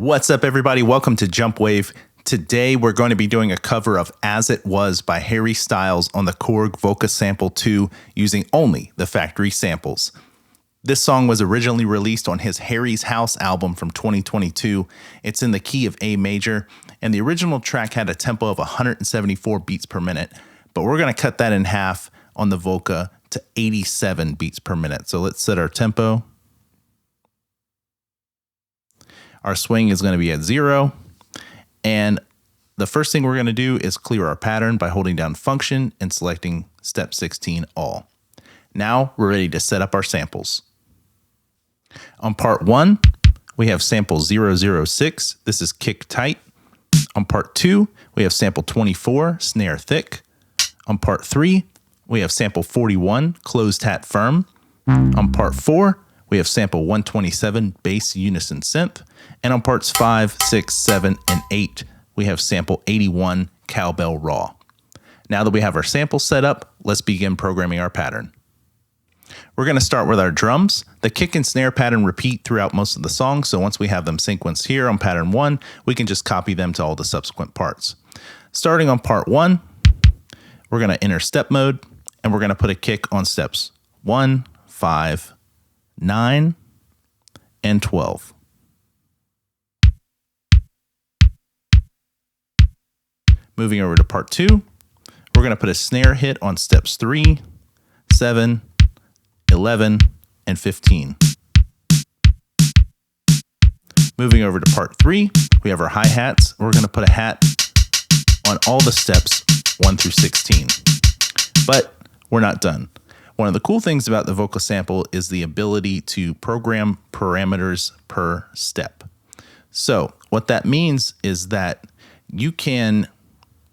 What's up, everybody? Welcome to Jump Wave. Today, we're going to be doing a cover of As It Was by Harry Styles on the Korg Volca Sample 2 using only the factory samples. This song was originally released on his Harry's House album from 2022. It's in the key of A major, and the original track had a tempo of 174 beats per minute, but we're going to cut that in half on the Volca to 87 beats per minute. So let's set our tempo. Our swing is going to be at 0. And the first thing we're going to do is clear our pattern by holding down Function and selecting Step 16 All. Now we're ready to set up our samples. On part 1, we have sample 006. This is kick tight. On part 2, we have sample 24, snare thick. On part 3, we have sample 41, closed hat firm. On part 4, we have sample 127, bass UnisonSyn. And on parts 5, 6, 7, and 8, we have sample 81, Cowbell Raw. Now that we have our samples set up, let's begin programming our pattern. We're going to start with our drums. The kick and snare pattern repeat throughout most of the song, so once we have them sequenced here on pattern 1, we can just copy them to all the subsequent parts. Starting on part 1, we're going to enter step mode, and we're going to put a kick on steps 1, 5, 9, and 12. Moving over to part 2, we're going to put a snare hit on steps 3, 7, 11, and 15. Moving over to part 3, we have our hi-hats. We're going to put a hat on all the steps 1 through 16. But we're not done. One of the cool things about the Volca Sample is the ability to program parameters per step. So what that means is that you can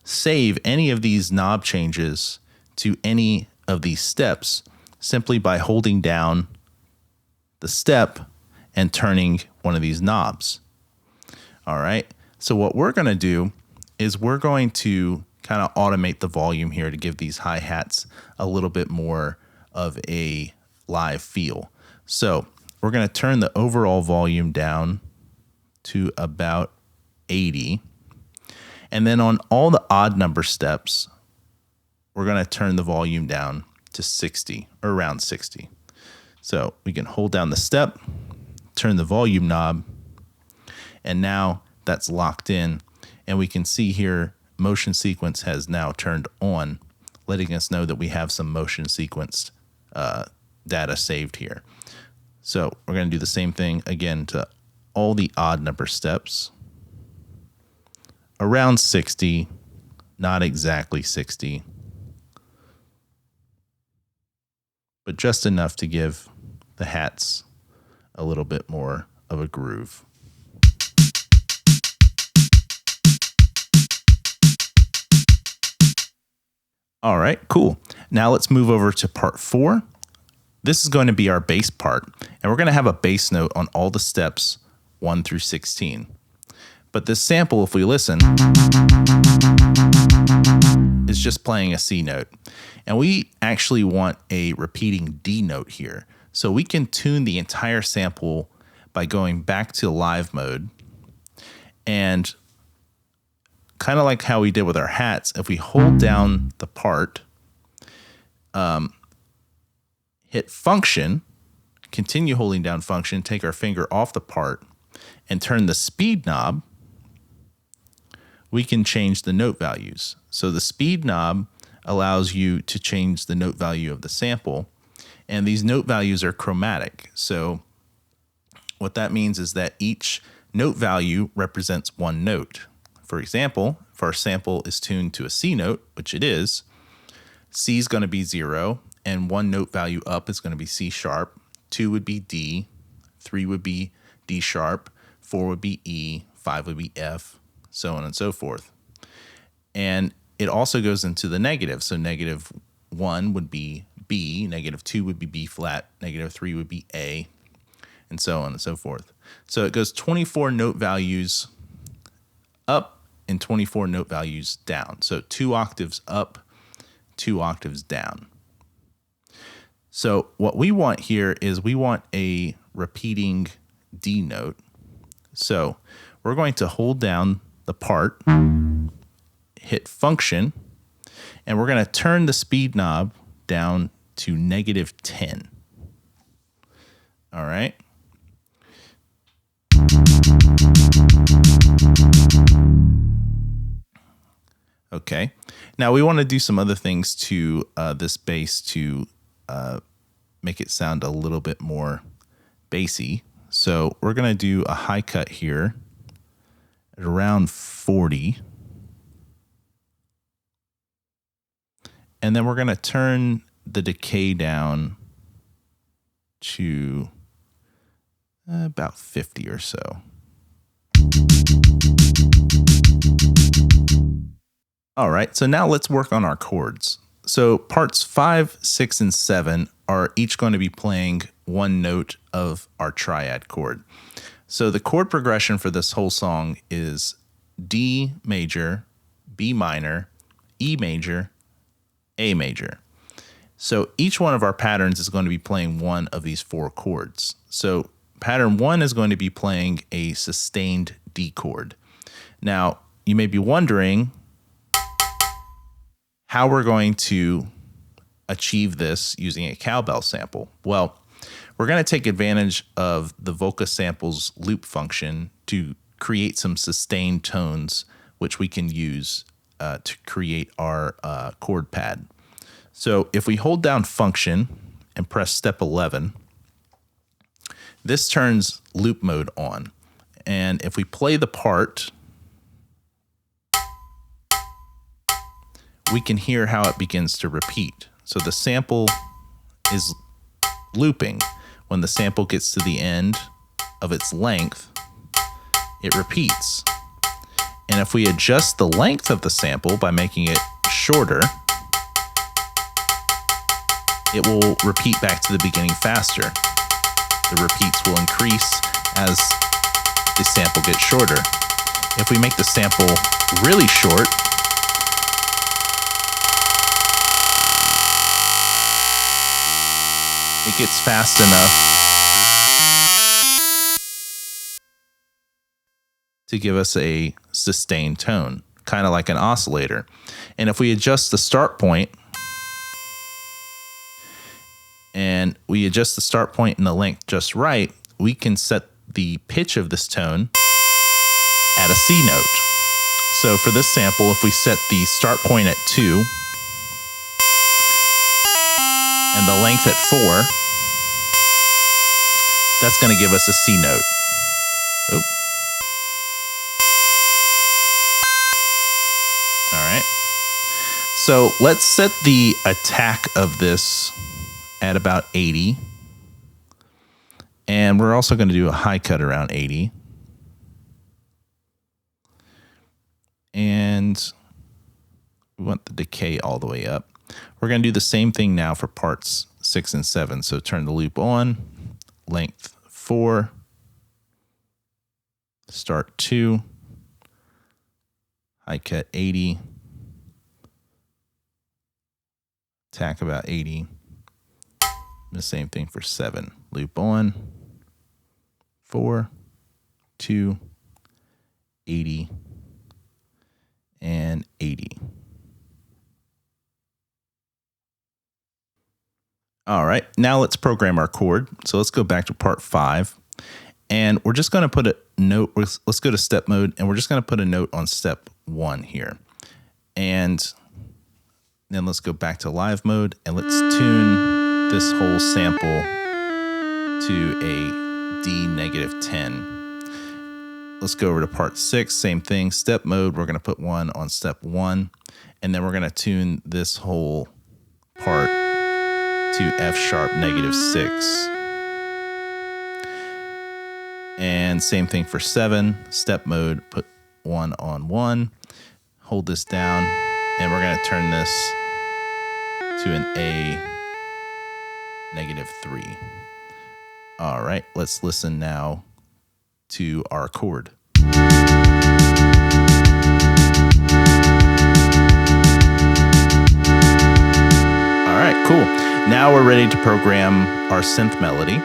save any of these knob changes to any of these steps simply by holding down the step and turning one of these knobs. All right. So what we're going to do is we're going to kind of automate the volume here to give these hi-hats a little bit more of a live feel. So we're going to turn the overall volume down to about 80. And then on all the odd number steps, we're going to turn the volume down to 60 or around 60. So we can hold down the step, turn the volume knob, and now that's locked in. And we can see here motion sequence has now turned on, letting us know that we have some motion sequenced data saved here. So we're going to do the same thing again to all the odd number steps. Around 60, not exactly 60, but just enough to give the hats a little bit more of a groove. All right, cool. Now let's move over to part 4. This is going to be our bass part, and we're going to have a bass note on all the steps 1 through 16. But this sample, if we listen, is just playing a C note. And we actually want a repeating D note here. So we can tune the entire sample by going back to live mode. And kind of like how we did with our hats, if we hold down the part, hit Function, continue holding down Function, take our finger off the part, and turn the speed knob, we can change the note values. So the speed knob allows you to change the note value of the sample, and these note values are chromatic. So what that means is that each note value represents one note. For example, if our sample is tuned to a C note, which it is, C is going to be 0, and one note value up is going to be C sharp, 2 would be D, 3 would be D sharp, 4 would be E, 5 would be F, so on and so forth. And it also goes into the negative. So -1 would be B, -2 would be B flat, -3 would be A, and so on and so forth. So it goes 24 note values up and 24 note values down. So 2 octaves up, 2 octaves down. So what we want here is we want a repeating D note. So we're going to hold down the part, hit function, and we're going to turn the speed knob down to -10. All right. Okay. Now we want to do some other things to this bass to make it sound a little bit more bassy. So we're going to do a high cut here at around 40. And then we're going to turn the decay down to about 50 or so. All right, so now let's work on our chords. So parts 5, 6, and 7 are each going to be playing one note of our triad chord. So the chord progression for this whole song is D major, B minor, E major, A major. So each one of our patterns is going to be playing one of these 4 chords. So pattern 1 is going to be playing a sustained D chord. Now, you may be wondering how we're going to achieve this using a cowbell sample. Well, we're going to take advantage of the Volca Sample's loop function to create some sustained tones, which we can use to create our chord pad. So if we hold down function and press step 11, this turns loop mode on. And if we play the part, we can hear how it begins to repeat. So the sample is looping. When the sample gets to the end of its length, it repeats. And if we adjust the length of the sample by making it shorter, it will repeat back to the beginning faster. The repeats will increase as the sample gets shorter. If we make the sample really short, it gets fast enough to give us a sustained tone, kind of like an oscillator. And if we adjust the start point, and the length just right, we can set the pitch of this tone at a C note. So for this sample, if we set the start point at 2 and the length at 4, that's going to give us a C note. Oh. All right. So let's set the attack of this at about 80. And we're also going to do a high cut around 80. And we want the decay all the way up. We're going to do the same thing now for parts 6 and 7. So turn the loop on, length 4, start 2, high cut 80, attack about 80. The same thing for 7. Loop on, 4, 2, 80, and 80. All right, now let's program our chord. So let's go back to part 5. And we're just going to put a note. Let's go to step mode, and we're just going to put a note on step 1 here. And then let's go back to live mode, and let's tune this whole sample to a D -10. Let's go over to part 6, same thing, step mode. We're going to put 1 on step 1, and then we're going to tune this whole part to F sharp -6. And same thing for 7, step mode, put 1 on 1, hold this down, and we're going to turn this to an A -3. All right, let's listen now to our chord. All right, cool. Now we're ready to program our synth melody.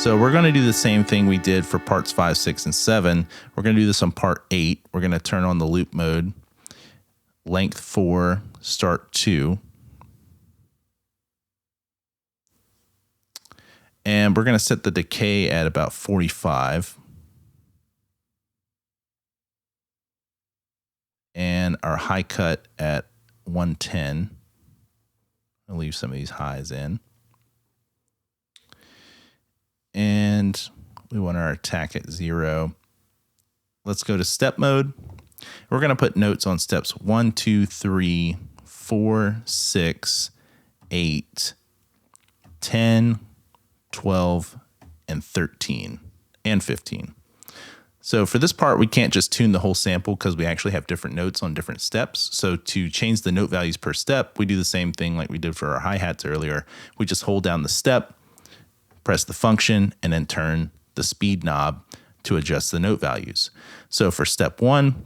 So we're going to do the same thing we did for parts 5, 6, and 7. We're going to do this on part 8. We're going to turn on the loop mode, length 4, start 2. And we're going to set the decay at about 45. And our high cut at 110. I'll leave some of these highs in. And we want our attack at 0. Let's go to step mode. We're going to put notes on steps 1, 2, 3, 4, 6, 8, 10, 12, and 13, and 15. So for this part, we can't just tune the whole sample because we actually have different notes on different steps. So to change the note values per step, we do the same thing like we did for our hi-hats earlier. We just hold down the step, press the function, and then turn the speed knob to adjust the note values. So for step 1,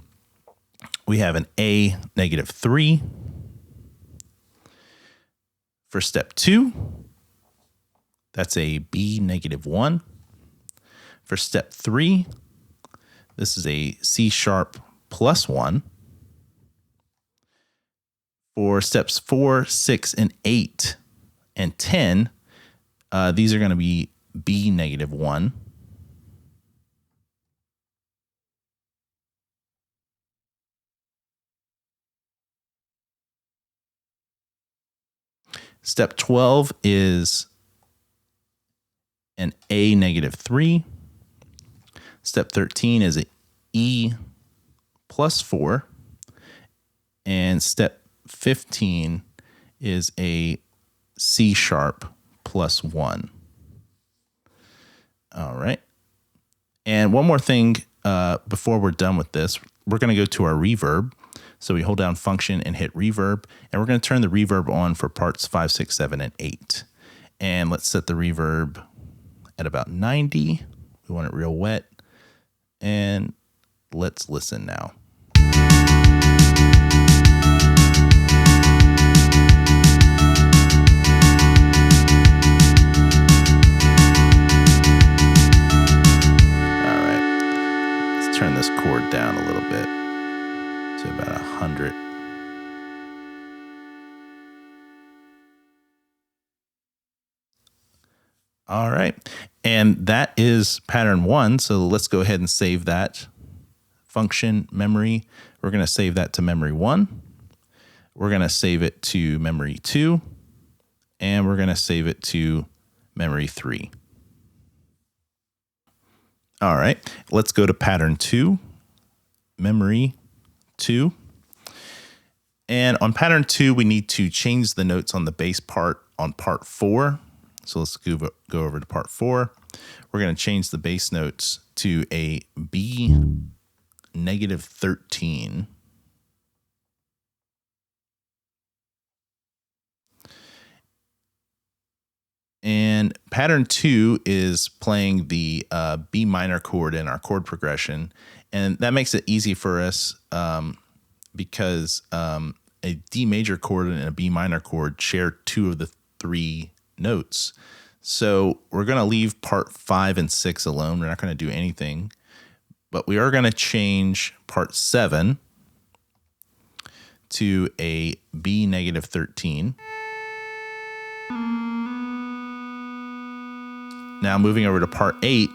we have an A -3. For step 2, that's a B -1. For step 3, this is a C# +1. For steps 4, 6, and 8, and 10, these are going to be B -1. Step 12 is an A -3. Step 13 is an E +4. And step 15 is a C# +1. All right. And one more thing before we're done with this, we're going to go to our reverb. So we hold down function and hit reverb, and we're going to turn the reverb on for parts 5, 6, 7, and 8. And let's set the reverb at about 90. We want it real wet. And let's listen now. Turn this chord down a little bit to about 100. All right. And that is pattern 1. So let's go ahead and save that function memory. We're going to save that to memory 1. We're going to save it to memory 2. And we're going to save it to memory 3. All right, let's go to pattern 2, memory 2. And on pattern 2, we need to change the notes on the bass part on part 4. So let's go over to part 4. We're going to change the bass notes to a B -13. And pattern 2 is playing the B minor chord in our chord progression. And that makes it easy for us because a D major chord and a B minor chord share 2 of the 3 notes. So we're going to leave part 5 and 6 alone. We're not going to do anything. But we are going to change part 7 to a B -13. Now moving over to part 8,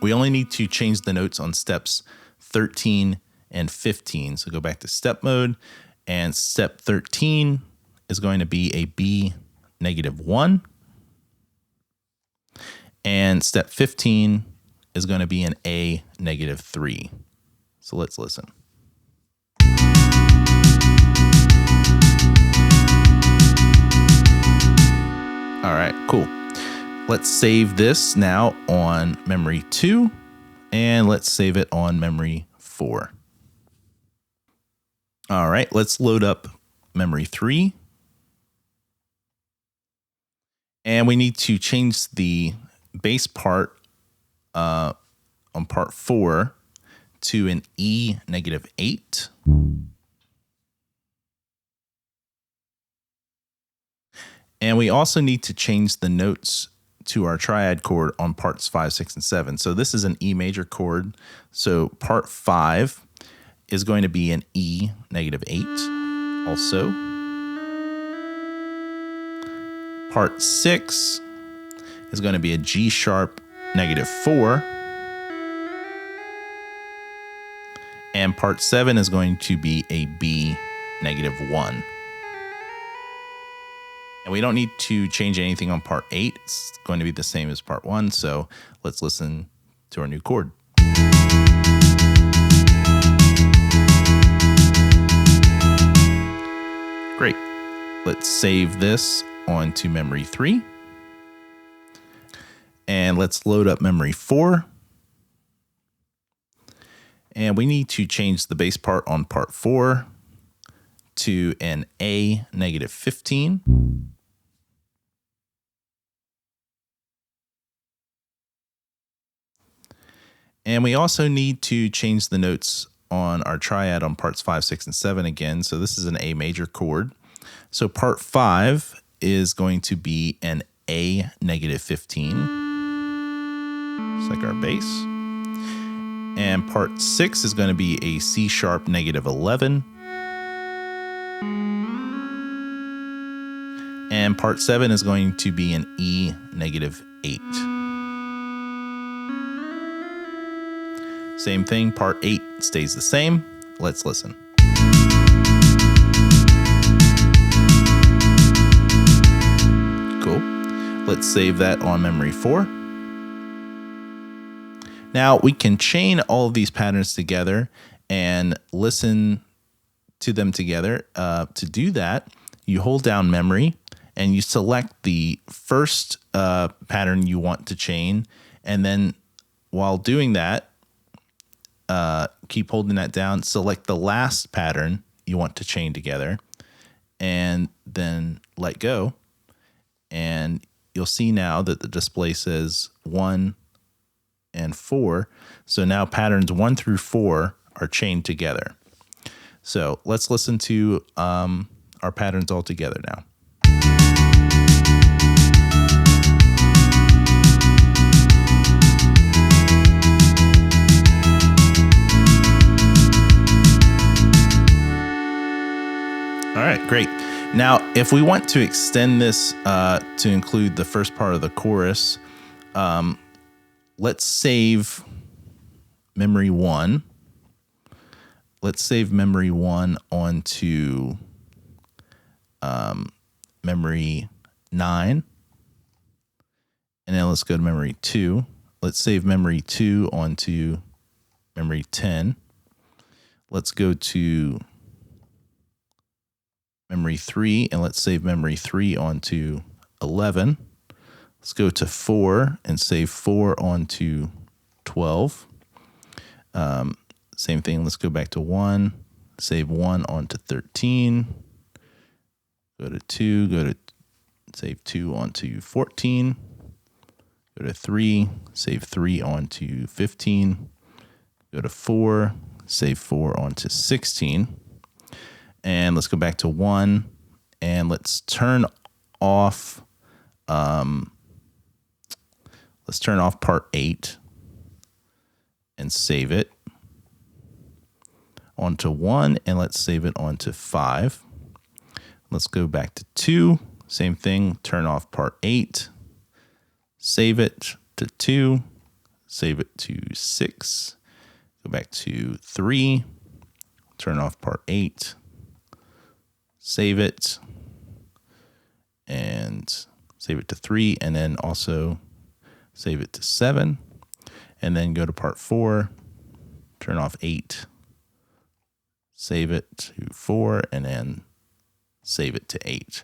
we only need to change the notes on steps 13 and 15. So go back to step mode, and step 13 is going to be a B -1. And step 15 is going to be an A -3. So let's listen. All right, cool. Let's save this now on memory 2, and let's save it on memory 4. All right, let's load up memory 3. And we need to change the bass part on part 4 to an E -8. And we also need to change the notes to our triad chord on parts 5, 6, and 7. So this is an E major chord. So part 5 is going to be an E -8 also. Part 6 is going to be a G sharp -4. And part 7 is going to be a B -1. And we don't need to change anything on part 8. It's going to be the same as part 1. So let's listen to our new chord. Great. Let's save this onto memory 3. And let's load up memory 4. And we need to change the bass part on part 4 to an A -15. And we also need to change the notes on our triad on parts 5, 6, and 7 again. So this is an A major chord. So part 5 is going to be an A -15, just like our bass. And part 6 is going to be a C sharp -11. And part 7 is going to be an E -8. Same thing, part 8 stays the same. Let's listen. Cool. Let's save that on memory 4. Now we can chain all of these patterns together and listen to them together. To do that, you hold down memory and you select the first pattern you want to chain. And then while doing that, keep holding that down, select the last pattern you want to chain together, and then let go. And you'll see now that the display says 1 and 4. So now patterns 1 through 4 are chained together. So let's listen to our patterns all together now. All right, great. Now, if we want to extend this to include the first part of the chorus, let's save memory 1. Let's save memory 1 onto memory 9. And then let's go to memory 2. Let's save memory 2 onto memory 10. Let's go to memory 3, and let's save memory 3 onto 11. Let's go to 4 and save 4 onto 12. Same thing, let's go back to 1, save 1 onto 13. Go to 2, save 2 onto 14. Go to 3, save 3 onto 15. Go to 4, save 4 onto 16. And let's go back to 1, and let's turn off part 8 and save it onto 1, and let's save it onto 5. Let's go back to 2, same thing, turn off part 8, save it to 2, save it to 6, go back to 3, turn off part 8, save it, and save it to 3, and then also save it to 7, and then go to part 4, turn off 8, save it to 4, and then save it to 8.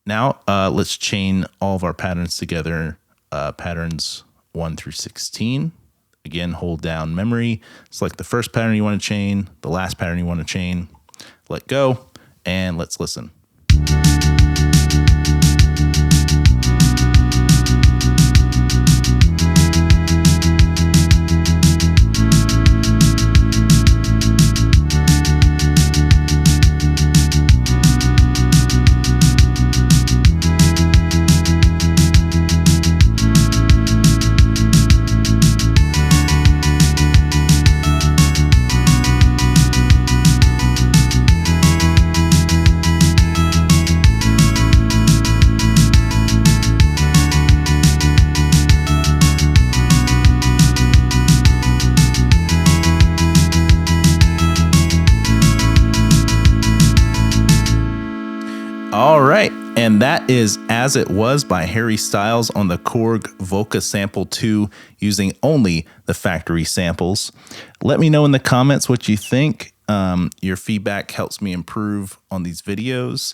Now let's chain all of our patterns together, patterns 1 through 16. Again, hold down memory, select the first pattern you want to chain, the last pattern you want to chain, let go, and let's listen. All right, and that is As It Was by Harry Styles on the Korg Volca Sample 2 using only the factory samples. Let me know in the comments what you think. Your feedback helps me improve on these videos.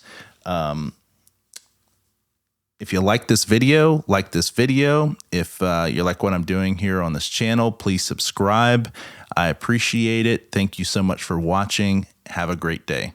If you like this video, like this video. If you like what I'm doing here on this channel, please subscribe. I appreciate it. Thank you so much for watching. Have a great day.